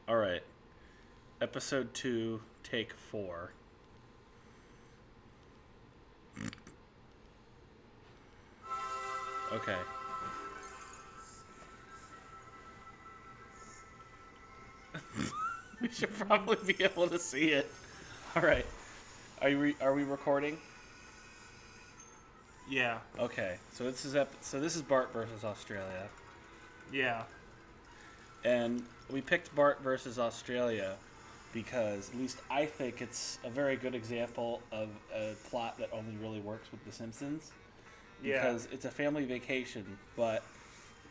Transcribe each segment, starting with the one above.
All right. Episode 2, take 4. Okay. We should probably be able to see it. All right. Are we recording? Yeah. Okay. So this is Bart versus Australia. Yeah. And we picked Bart versus Australia because at least I think it's a very good example of a plot that only really works with The Simpsons. Yeah. Because it's a family vacation, but,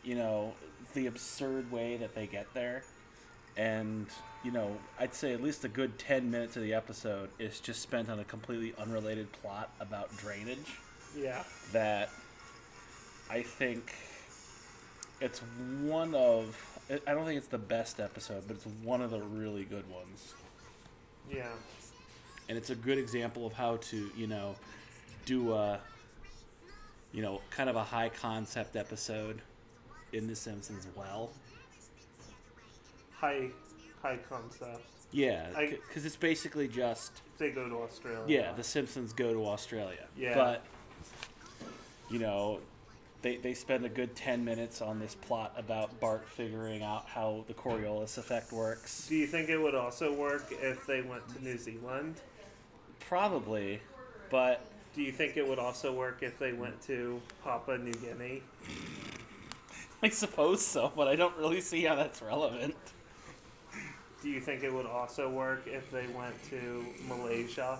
the absurd way that they get there. And, I'd say at least a good 10 minutes of the episode is just spent on a completely unrelated plot about drainage. Yeah. That I think it's one of... I don't think it's the best episode, but it's one of the really good ones. Yeah. And it's a good example of how to, do a, kind of a high concept episode in The Simpsons well. High concept. Yeah, because it's basically just... They go to Australia. Yeah, The Simpsons go to Australia. Yeah. But, they spend a good 10 minutes on this plot about Bart figuring out how the Coriolis effect works. Do you think it would also work if they went to New Zealand? Probably, but... Do you think it would also work if they went to Papua New Guinea? I suppose so, but I don't really see how that's relevant. Do you think it would also work if they went to Malaysia?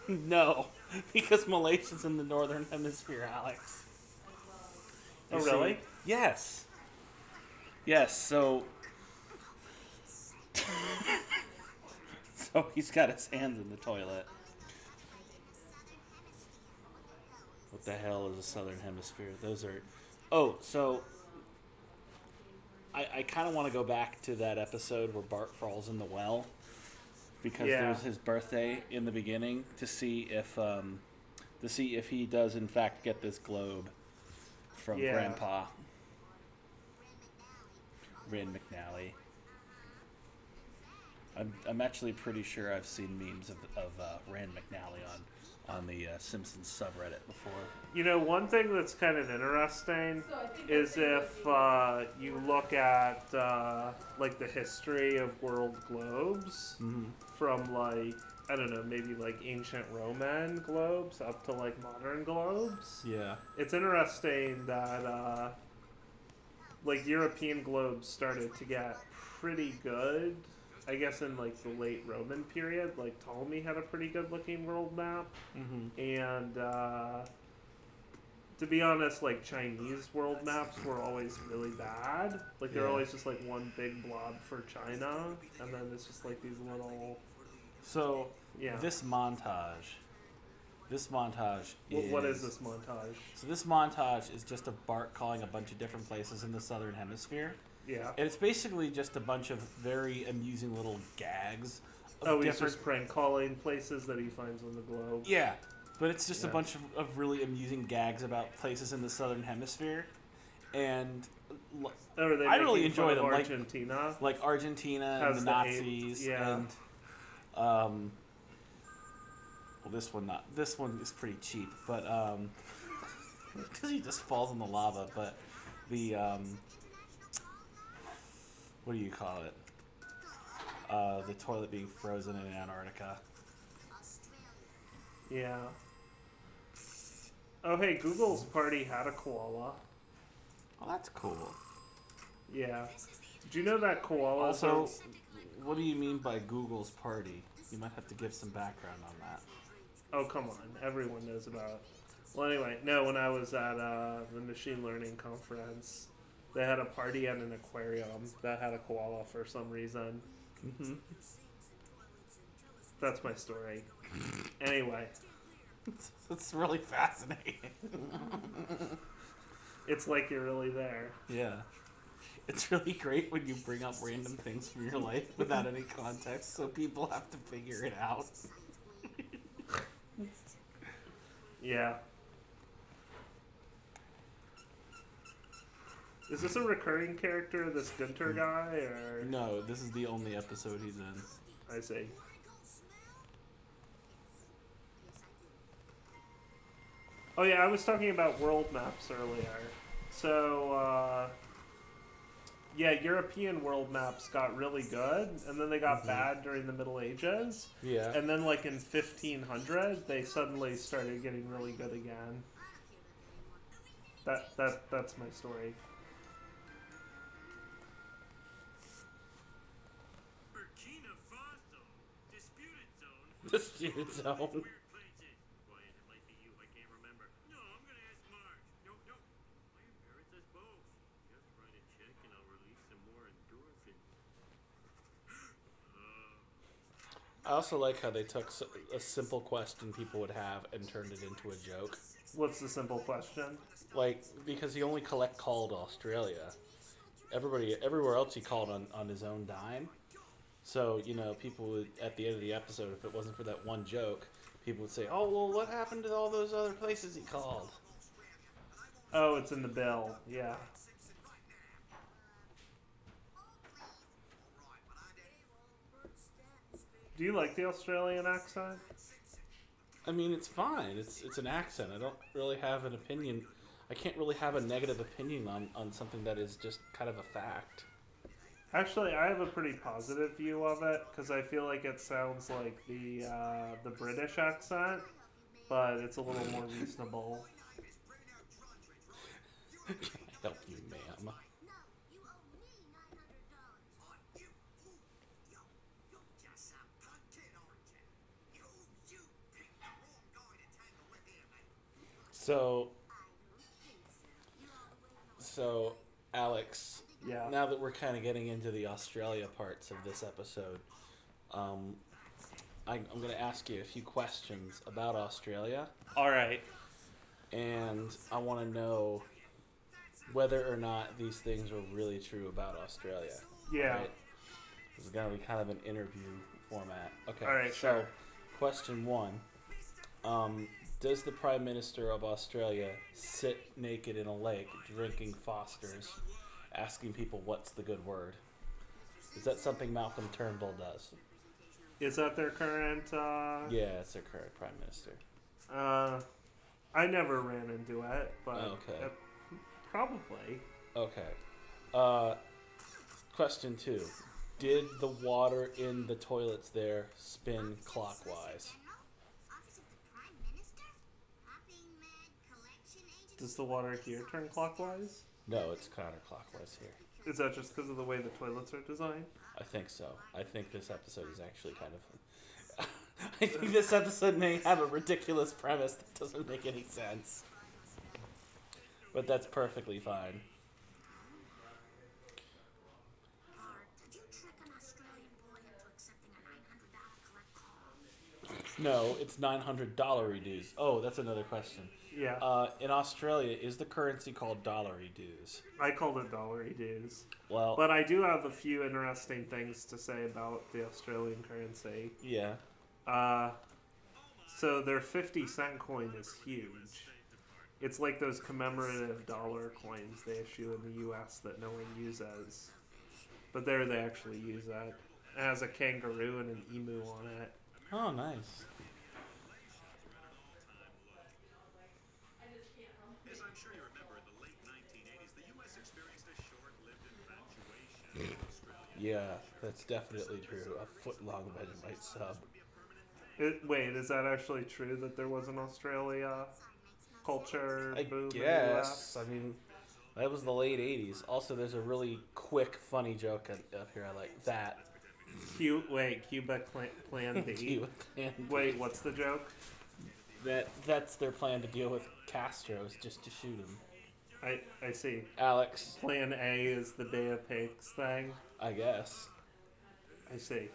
No, because Malaysia's in the northern hemisphere, Alex. Oh, really? Yes. Yes, so... So he's got his hands in the toilet. What the hell is a southern hemisphere? Those are... Oh, so... I kind of want to go back to that episode where Bart falls in the well. Because there's his birthday in the beginning to see if he does in fact get this globe from Grandpa Rand McNally. I'm actually pretty sure I've seen memes of Rand McNally on the Simpsons subreddit before. One thing that's kind of interesting is if you look at like the history of world globes from like, I don't know, maybe like ancient Roman globes up to like modern globes. Yeah. It's interesting that like European globes started to get pretty good, I guess, in like the late Roman period. Like Ptolemy had a pretty good looking world map. And to be honest, like Chinese world maps were always really bad. Like they're always just like one big blob for China, and then it's just like these little... So, this montage is... What is this montage? So this montage is just a Bart calling a bunch of different places in the southern hemisphere. Yeah. And it's basically just a bunch of very amusing little gags. He's just prank calling places that he finds on the globe. Yeah. But it's just a bunch of really amusing gags about places in the southern hemisphere. And I really enjoy them. Argentina? Like Argentina and the Nazis. And well, this one is pretty cheap, but because he just falls in the lava. But the what do you call it? The toilet being frozen in Antarctica. Yeah. Oh, hey, Google's party had a koala. Oh, that's cool. Yeah. Did you know that koalas Also, what do you mean by Google's party? You might have to give some background on that. Oh, come on. Everyone knows about it. Well, anyway, no, when I was at the machine learning conference, they had a party at an aquarium that had a koala for some reason. That's my story. Anyway. It's really fascinating. It's like you're really there. Yeah. It's really great when you bring up random things from your life without any context, so people have to figure it out. Yeah. Is this a recurring character, this Gunter guy, or...? No, this is the only episode he's in. I see. Oh yeah, I was talking about world maps earlier. So, yeah, European world maps got really good, and then they got bad during the Middle Ages. Yeah. And then, like, in 1500, they suddenly started getting really good again. That's my story. Disputed zone. I also like how they took a simple question people would have and turned it into a joke. What's the simple question? Like, because he only called Australia. Everywhere else he called on his own dime. So, you know, people would, at the end of the episode, if it wasn't for that one joke, people would say, oh, well, what happened to all those other places he called? Oh, it's in the bill, yeah. Do you like the Australian accent? I mean, it's fine. It's an accent. I don't really have an opinion. I can't really have a negative opinion on something that is just kind of a fact. Actually, I have a pretty positive view of it, because I feel like it sounds like the British accent, but it's a little more reasonable. Can I help you, ma'am? So, Alex, Yeah. now that we're kind of getting into the Australia parts of this episode, I'm going to ask you a few questions about Australia. All right. And I want to know whether or not these things are really true about Australia. Yeah. Right? This is going to be kind of an interview format. Okay. All right, so, sure. Question 1. Does the Prime Minister of Australia sit naked in a lake drinking Fosters, asking people what's the good word? Is that something Malcolm Turnbull does? Is that their current... Yeah, it's their current Prime Minister. I never ran into it, but... Okay. Probably. Okay. Question 2. Did the water in the toilets there spin clockwise? Does the water here turn clockwise? No, it's counterclockwise here. Is that just because of the way the toilets are designed? I think so. I think this episode is actually kind of... I think this episode may have a ridiculous premise that doesn't make any sense. But that's perfectly fine. No, it's $900 dues. Oh, that's another question. Yeah. In Australia, is the currency called dollary dues? I called it dollary dues. Well, but I do have a few interesting things to say about the Australian currency. Yeah. So their 50-cent coin is huge. It's like those commemorative dollar coins they issue in the U.S. that no one uses. But there they actually use it. It has a kangaroo and an emu on it. Oh, nice. As I'm sure you remember, in the late 1980s, the U.S. experienced a short-lived infatuation with Australia. Yeah, that's definitely true. A foot-long Vegemite sub. Wait, is that actually true that there was an Australia culture boom in the guess. US? I mean, that was the late 80s. Also, there's a really quick, funny joke up here. I like that. Cuba Plan B. Cuba Plan B. Wait, what's the joke? That's their plan to deal with Castro, is just to shoot him. I see. Alex. Plan A is the Bay of Pigs thing. I guess. I see.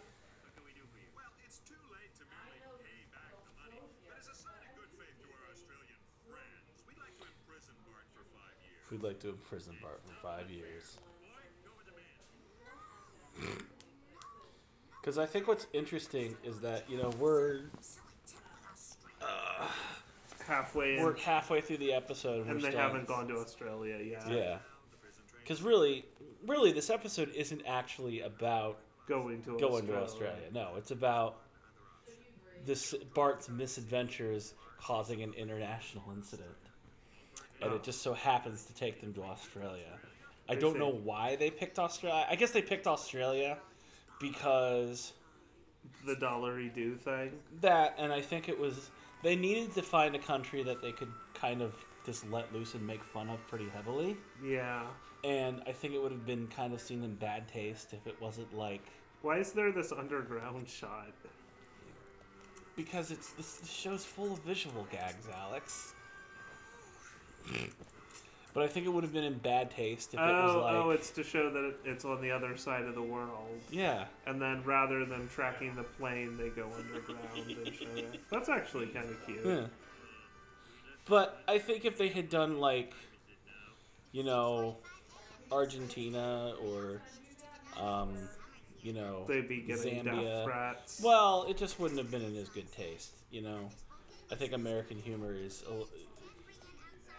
Well, it's too late to merely pay back the money. But as a sign of good faith to our Australian friends, we'd like to imprison Bart for 5 years. We'd like to imprison Bart for 5 years. Boy, go with the man. Because I think what's interesting is that, you know, we're Halfway in, halfway through the episode. and they haven't gone to Australia yet. Yeah. Because really, this episode isn't actually about going to Australia. No, it's about this Bart's misadventures causing an international incident. And it just so happens to take them to Australia. I don't know why they picked Australia. I guess they picked Australia because... the dollary-do thing? That, and I think it was... They needed to find a country that they could kind of just let loose and make fun of pretty heavily. Yeah. And I think it would have been kind of seen in bad taste if it wasn't like... Why is there this underground shot? Because this show's full of visual gags, Alex. But I think it would have been in bad taste if it was like... Oh, it's to show that it's on the other side of the world. Yeah. And then rather than tracking the plane, they go underground and show it. That's actually kind of cute. Yeah. But I think if they had done like, you know, Argentina or, you know, they'd be getting Zambia, death threats. Well, it just wouldn't have been in as good taste, you know. I think American humor is...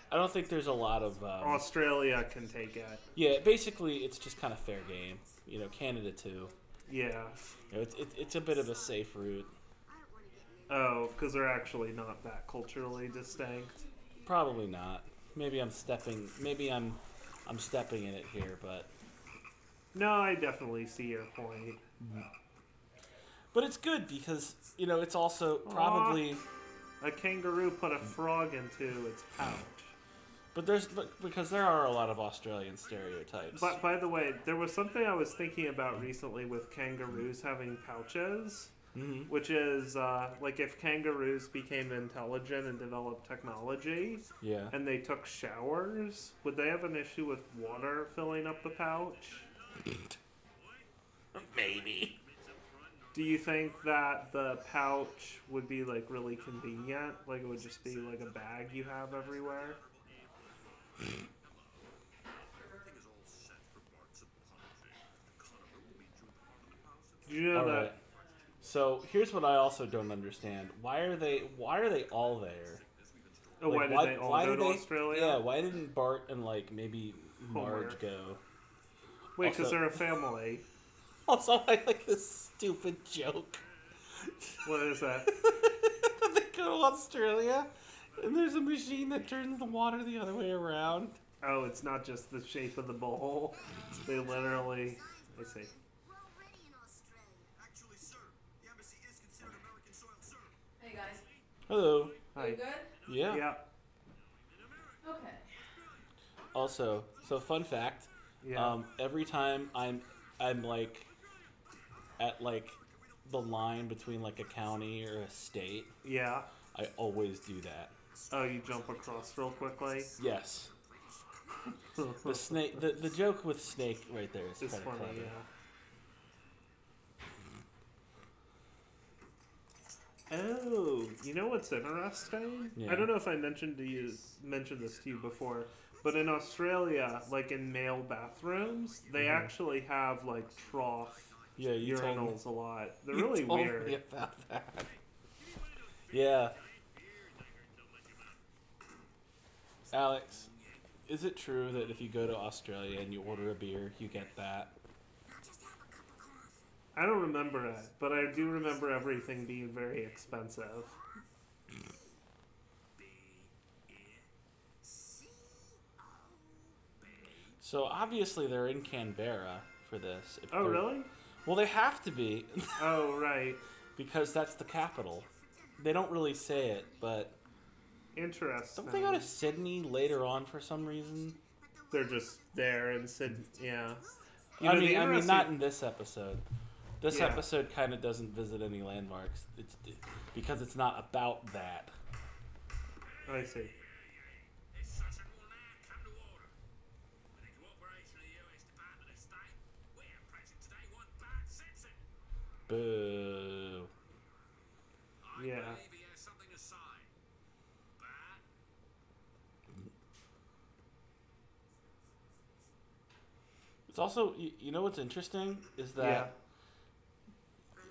I don't think there's a lot of... Australia can take it. Yeah, basically it's just kind of fair game. You know, Canada too. Yeah. You know, it's a bit of a safe route. Oh, because they're actually not that culturally distinct. Probably not. Maybe I'm stepping in it here, but... No, I definitely see your point. But it's good because, you know, it's also probably... A kangaroo put a frog into its pouch. But because there are a lot of Australian stereotypes. But by the way, there was something I was thinking about recently with kangaroos having pouches, which is like if kangaroos became intelligent and developed technology, and they took showers, would they have an issue with water filling up the pouch? Maybe. Do you think that the pouch would be like really convenient? Like it would just be like a bag you have everywhere? Do you know that? Right. So here's what I also don't understand. Why are they all there? Oh, like, why did they all go to Australia? Yeah, why didn't Bart and like maybe Marge go? Wait, because they're a family. Also, I like this stupid joke. What is that? They go to Australia, and there's a machine that turns the water the other way around. Oh, it's not just the shape of the bowl. They literally... I see. We're already in Australia. Actually, sir, the embassy is considered American soil, sir. Hey guys, Hello. Hi. you good? Yeah. Yeah. Okay. Also, so fun fact. Yeah. Every time I'm like at like the line between like a county or a state, Yeah. I always do that. Oh, you jump across real quickly? Yes. The snake, the joke with snake right there is It's kind of funny, clever. yeah. Oh, you know what's interesting? Yeah. I don't know if I mentioned this to you before, but in Australia, like in male bathrooms, they actually have like trough Yeah, you told me. urinals a lot. They're You really told weird. me about that. Yeah. Alex, is it true that if you go to Australia and you order a beer, you get that? I don't remember it, but I do remember everything being very expensive. So obviously they're in Canberra for this. Oh, really? Well, they have to be Oh, right. because that's the capital. They don't really say it, but Interesting. don't they go to Sydney later on for some reason? They're just there and said, yeah. I mean, not in this episode. This Yeah. episode kind of doesn't visit any landmarks. Because it's not about that. I see. This session will now come to order. With the cooperation of the U.S. Department of State, we are present today one Bart Simpson. Boo. I Yeah. believe he has something to say. Bart? It's also, you know what's interesting is that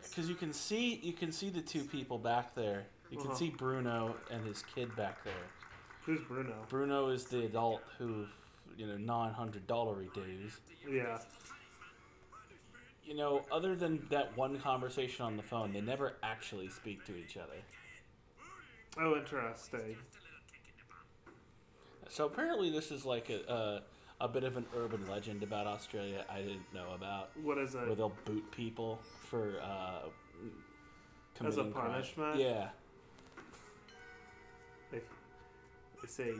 because you can see the two people back there. You can see Bruno and his kid back there. Who's Bruno? Bruno is the adult who $900 dues. Yeah. Other than that one conversation on the phone, they never actually speak to each other. Oh, interesting. So apparently this is like a bit of an urban legend about Australia I didn't know about. What is it? Where they'll boot people for As a committing crimes. punishment? Yeah. They say,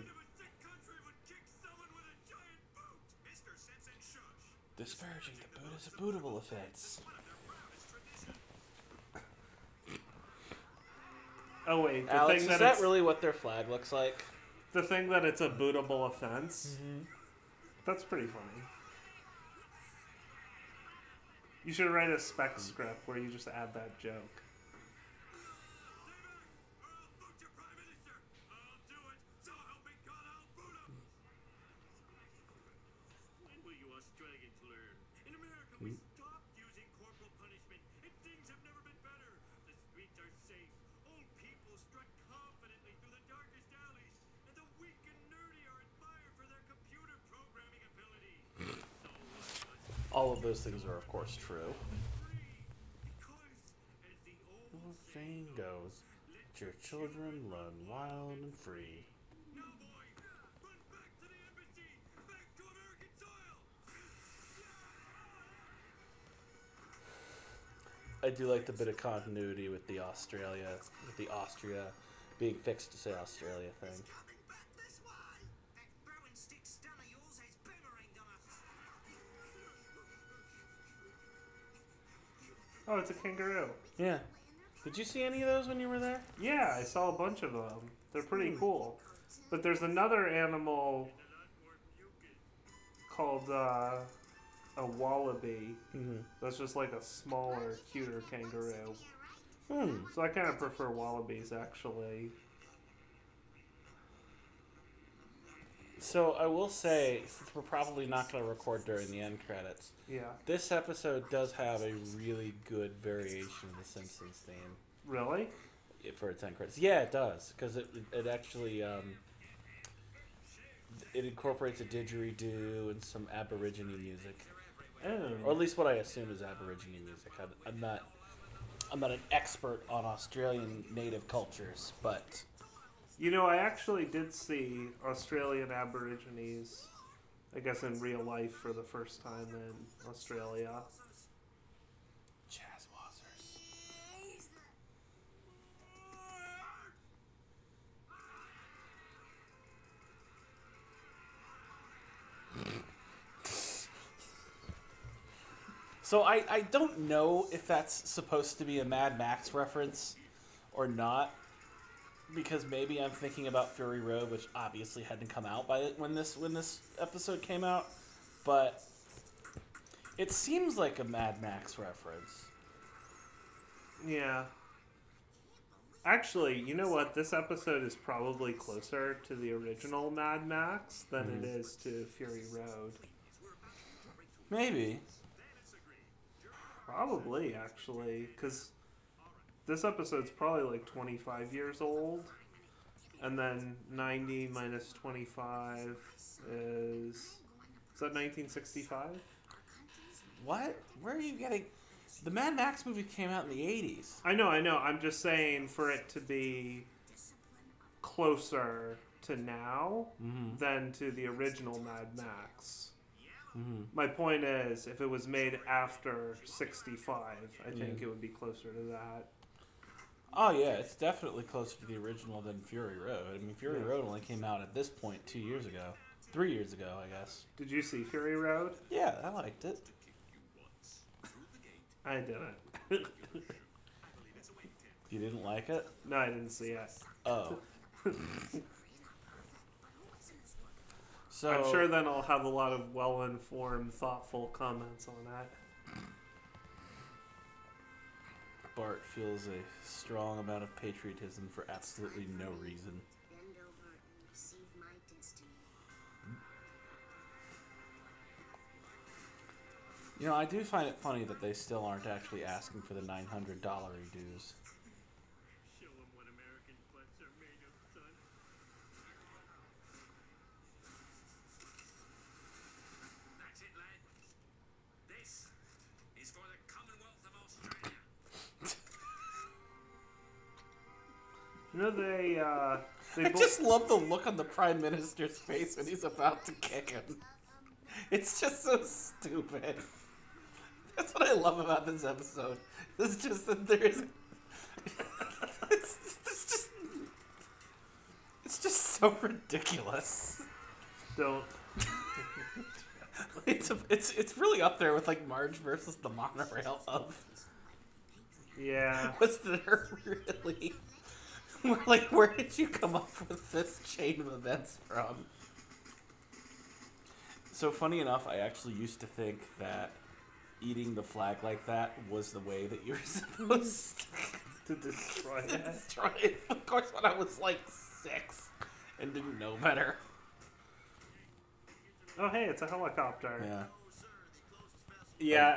Disparaging the boot is a bootable offense. oh wait, the Alex, thing is that really what their flag looks like? the thing that it's a bootable offense? Mm-hmm. That's pretty funny. You should write a spec script where you just add that joke. All of those things are, of course, true. The saying goes, let your children run wild and free. I do like the bit of continuity with the Austria being fixed to say Australia thing. Oh, it's a kangaroo. Yeah. Did you see any of those when you were there? Yeah, I saw a bunch of them. They're pretty cool. But there's another animal called a wallaby. Mm-hmm. That's just like a smaller, cuter kangaroo. Hmm. So I kind of prefer wallabies, actually. So I will say, since we're probably not going to record during the end credits, Yeah. this episode does have a really good variation of the Simpsons theme. Really? For its end credits. Yeah, it does. Because it actually, it incorporates a didgeridoo and some Aborigine music. Oh. Or at least what I assume is Aborigine music. I'm not an expert on Australian native cultures, but... You know, I actually did see Australian Aborigines, I guess in real life for the first time in Australia. Jazzwazzers. So I don't know if that's supposed to be a Mad Max reference or not. Because maybe I'm thinking about Fury Road, which obviously hadn't come out when this episode came out, but it seems like a Mad Max reference. Yeah. Actually, you know what? This episode is probably closer to the original Mad Max than it is to Fury Road. Maybe. Probably, actually, because this episode's probably like 25 years old, and then 90 minus 25 is that 1965? What? Where are you getting... The Mad Max movie came out in the 80s. I know. I'm just saying for it to be closer to now than to the original Mad Max. Mm-hmm. My point is, if it was made after 65, I think it would be closer to that. Oh, yeah, it's definitely closer to the original than Fury Road. I mean, Fury Road only came out at this point 2 years ago. 3 years ago, I guess. Did you see Fury Road? Yeah, I liked it. I didn't. You didn't like it? No, I didn't see it. Oh. So I'm sure then I'll have a lot of well-informed, thoughtful comments on that. Bart feels a strong amount of patriotism for absolutely no reason. Bend over and receive my destiny. You know, I do find it funny that they still aren't actually asking for the $900 dues. Show them what American butts are made of, son. You know, they I both... just love the look on the Prime Minister's face when he's about to kick him. It's just so stupid. That's what I love about this episode. It's just that there is... It's just so ridiculous. don't... It's really up there with like Marge versus the monorail of... Yeah. Was there really... where did you come up with this chain of events from? So funny enough, I actually used to think that eating the flag like that was the way that you're supposed To destroy to it. destroy it. Of course, when I was like 6 and didn't know better. Oh, hey, it's a helicopter. Yeah. Yeah,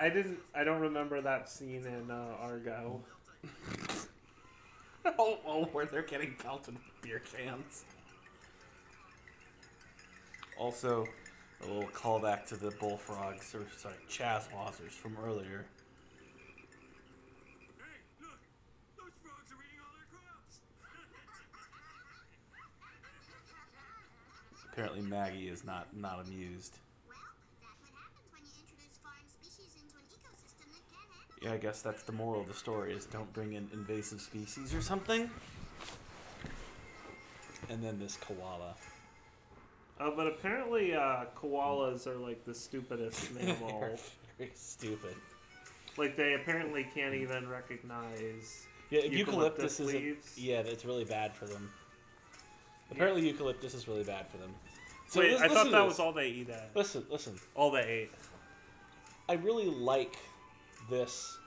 I don't remember that scene in Argo. Oh, where they're getting pelted with beer cans. Also, a little callback to the bullfrogs, or sorry, Chazwazzers from earlier. Hey, look! Those frogs are eating all their crops! Apparently Maggie is not amused. Well, that's what happens when you introduce foreign species into an ecosystem that can't handle Yeah, I guess that's the moral of the story, is don't bring in invasive species or something. And then this koala. But apparently koalas are like the stupidest mammal. They're very stupid. Like they apparently can't even recognize Yeah, eucalyptus is leaves. yeah, that's really bad for them. Apparently eucalyptus is really bad for them. So Wait, I listen thought to that this. was all they eat at. Listen. All they ate. I really like this.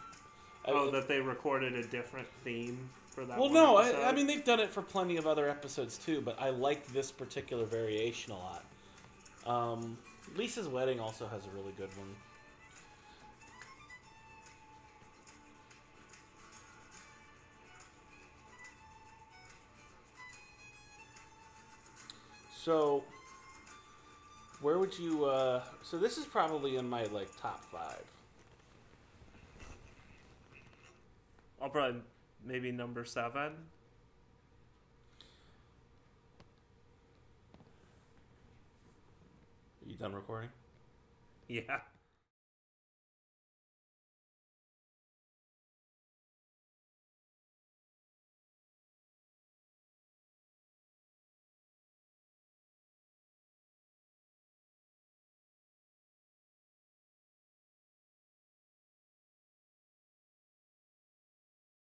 That they recorded a different theme for that Well, one no, episode? I mean they've done it for plenty of other episodes too, but I like this particular variation a lot. Lisa's Wedding also has a really good one. So, where would you? So this is probably in my like top 5. I'll probably maybe number 7. Are you done recording? Yeah.